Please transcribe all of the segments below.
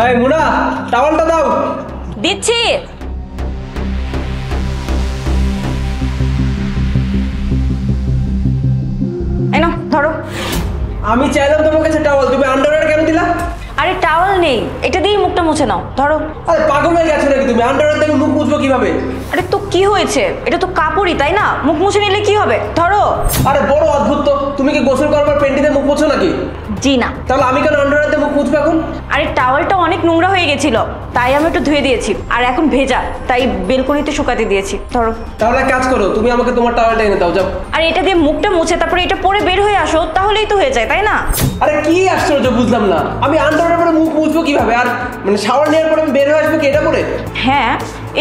এই মুনা, টাওয়ালটা দাও। দিচ্ছি। এই নাও ধরো। আমি চাইলাম তোমার কাছে টাওয়াল, তুমি আন্ডারওয়্যার কেন দিলা? আরে টাওয়াল নেই, এটা দিয়েই মুখটা মুছে নাও, ধরো। আরে পাগল হয়ে গেছো নাকি তুমি? আন্ডারওয়্যার দিয়ে মুখ মুছবো কিভাবে? আরে তো কি হয়েছে, এটা তো কাপড়ই তাই না, মুখ মুছে নিলে কি হবে, ধরো। আরে বড় অদ্ভুত তো, তুমি কি গোসল করবার পেন্টিতে মুখ মুছো নাকি? জি না। তাহলে আমি কেন আন্ডারওয়্যার দিয়ে মুখ মুছবো এখন? আরে টাওয়ালটা অনেক নোংরা হয়ে গেছিল, তাই আমি একটু ধুয়ে দিয়েছি, আর এখন ভেজা, তাই বেলকনিতে শুকাতে দিয়েছি, ধরো। তাহলে এক কাজ করো, তুমি আমাকে তোমার টাওয়ালটা এনে দাও, যাও। আর এটা দিয়ে মুখটা মুছে তারপরে এটা পরে বের হয়ে আসো, তাহলেই তো হয়ে যায় তাই না? আরে কি আশ্চর্য, বুঝলাম না। আমি আন্ডারওয়্যার পরে মুখ মুছবো কিভাবে? আর মানে শাওয়ার নেওয়ার পরে আমি বের হয়ে আসবো কি এটা পরে? হ্যাঁ,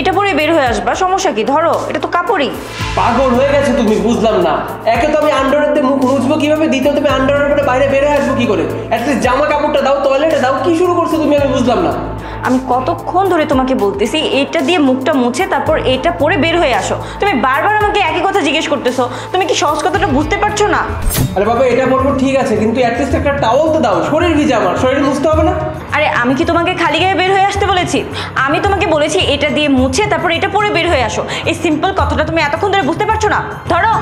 এটা পরে বের হয়ে আসবা, সমস্যা কি, ধরো, এটা তো কাপড়ই। পাগল হয়ে গেছো তুমি, বুঝলাম না। একে তো আমি আন্ডারওয়্যার দিয়ে মুখ মুছবো কিভাবে, দ্বিতীয় তুমি আন্ডারওয়্যার পরে বাইরে বের হয়ে আসবো কি করে? অ্যাটলিস্ট জামা কাপড়টা দাও, টয়লেটে দাও। কি শুরু করছো তুমি, আমি বুঝলাম না। আমি কতক্ষণ ধরে তোমাকে বলতেছি এটা দিয়ে মুখটা মুছে তারপর এটা পরে বের হয়ে আসো, তুমি বারবার আমাকে একই কথা জিজ্ঞেস করতেছো, তুমি কি সহজ কথাটা বুঝতে পারছো না? আরে বাবা, এটা বলবো ঠিক আছে, কিন্তু অ্যাটলিস্ট একটা টাওয়াল তো দাও। শরীর ভিজে, আমার শরীর মুছতে হবে না? আরে আমি কি তোমাকে খালি গায়ে বের হয়ে আসতে বলেছি? আমি তোমাকে বলেছি এটা দিয়ে মুছে তারপর এটা পরে বের হয়ে আসো। এই সিম্পল কথাটা তুমি এতক্ষণ ধরে বুঝতে পারছো না? ধরো।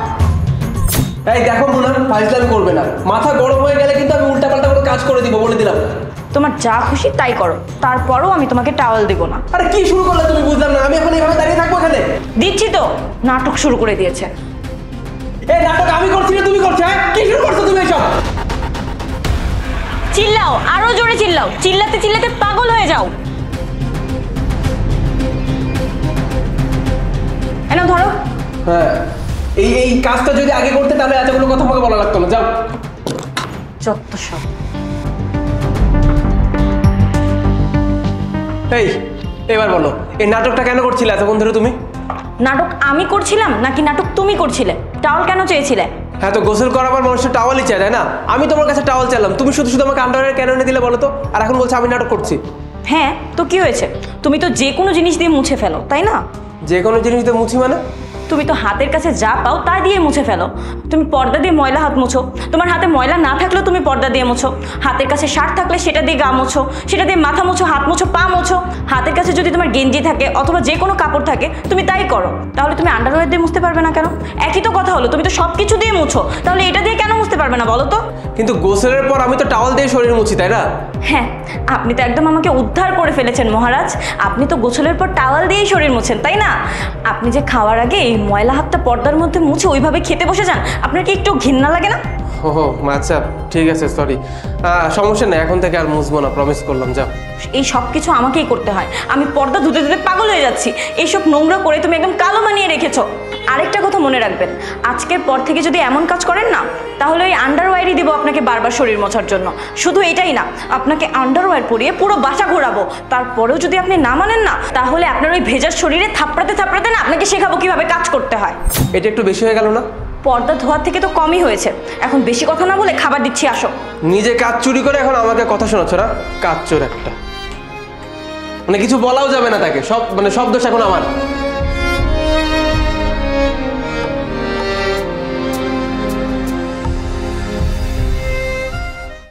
এই দেখো মুনা, ফাইজলামি করবে না। মাথা গরম হয়ে গেলে কিন্তু আমি উল্টাপাল্টা কোনো কাজ করে দিব, বলে দিলাম। তোমার যা খুশি তাই করো, তারপরও আমি তোমাকে টাওয়াল দেবো না। আরে কি শুরু করলে তুমি, বুঝলাম না। আমি এখন এইভাবে দাঁড়িয়ে থাকবো এখানে? দিচ্ছি তো, নাটক শুরু করে দিয়েছে। এই নাটক আমি করছি না তুমি করছো? হ্যাঁ, কি শুরু করছো তুমি এসব? চিল্লাও, আরো জোরে চিল্লাও, চিল্লাতে চিল্লাতে পাগল হয়ে যাও। এনা ধরো। হ্যাঁ, এই এই কাজটা যদি আগে করতে তাহলে এতগুলো কথা আমাকে বলা লাগতো না। যাও। যত সব। এই এবার বলো, এই নাটকটা কেন করছিলে এতক্ষণ ধরে তুমি? নাটক আমি করছিলাম নাকি নাটক তুমি করছিলে? টাওয়াল কেন চেয়েছিলে? হ্যাঁ, তো গোসল করাবার মানুষের টাওয়ালই চায়, তাই না? আমি তোমার কাছে টাওয়াল চাইলাম, তুমি শুধু শুধু আমাকে আন্ডারওয়্যার কেন এনে দিলে বলো তো? আর এখন বলছো আমি নাটক করছি। হ্যাঁ, তো কি হয়েছে? তুমি তো যে কোনো জিনিস দিয়ে মুছে ফেলো তাই না? যে কোনো জিনিস দিয়ে মুছি মানে? তুমি তো হাতের কাছে যা পাও তা দিয়ে মুছে ফেলো। তুমি পর্দা দিয়ে ময়লা হাত মুছো, তোমার হাতে ময়লা না থাকলেও তুমি পর্দা দিয়ে মুছো। হাতের কাছে শার্ট থাকলে সেটা দিয়ে গা মুছো, সেটা দিয়ে মাথা মুছো, হাত মুছো, পা মুছো। হাতের কাছে যদি তোমার গেঞ্জি থাকে অথবা যে কোনো কাপড় থাকে তুমি তাই করো। তাহলে তুমি আন্ডারওয়্যার দিয়ে মুছতে পারবে না কেন? একই তো কথা হলো, তুমি তো সব কিছু দিয়ে মুছো, তাহলে এটা দিয়ে কেন মুছতে পারবে না বলো তো? কিন্তু গোসলের পর আমি তো টাওয়াল দিয়ে শরীর মুছি, তাই না? হ্যাঁ, আপনি তো একদম আমাকে উদ্ধার করে ফেলেছেন মহারাজ। আপনি তো গোসলের পর টাওয়াল দিয়েই শরীর মুছেন তাই না? আপনি যে খাওয়ার আগে এই ময়লা হাতটা পর্দার মধ্যে মুছে ওইভাবে খেতে বসে যান, আপনার কি একটু ঘৃণা লাগে না? ও আচ্ছা, ঠিক আছে, সরি। সমস্যা নেই, এখন থেকে আর মুছবো না, প্রমিস করলাম। যাও। এই সব কিছু আমাকেই করতে হয়, আমি পর্দা ধুতে ধুতে পাগল হয়ে যাচ্ছি। এইসব নোংরা করে তুমি একদম কালো বানিয়ে রেখেছো। আরেকটা কথা মনে রাখবেন, আজকের পর থেকে যদি এমন কাজ করেন না, তাহলে ওই আন্ডারওয়্যারই দিব আপনাকে বারবার শরীর মোছার জন্য। শুধু এটাই না, আপনাকে আন্ডারওয়্যার পরিয়ে পুরো বাসা ঘোরাবো। তারপরেও যদি আপনি না মানেন না, তাহলে আপনার ওই ভেজার শরীরে থাপড়াতে থাপড়াতে না আপনাকে শেখাবো কিভাবে কাজ করতে হয়। এটা একটু বেশি হয়ে গেল না? পর্দা ধোয়ার থেকে তো কমই হয়েছে, এখন বেশি কথা না বলে খাবার দিচ্ছি, আসো। নিজে কাজ চুরি করে এখন আমাকে কথা শোনাচ্ছ না? কাজ চোর একটা, মানে কিছু বলাও যাবে না তাকে, সব মানে সব দোষ এখন আমার।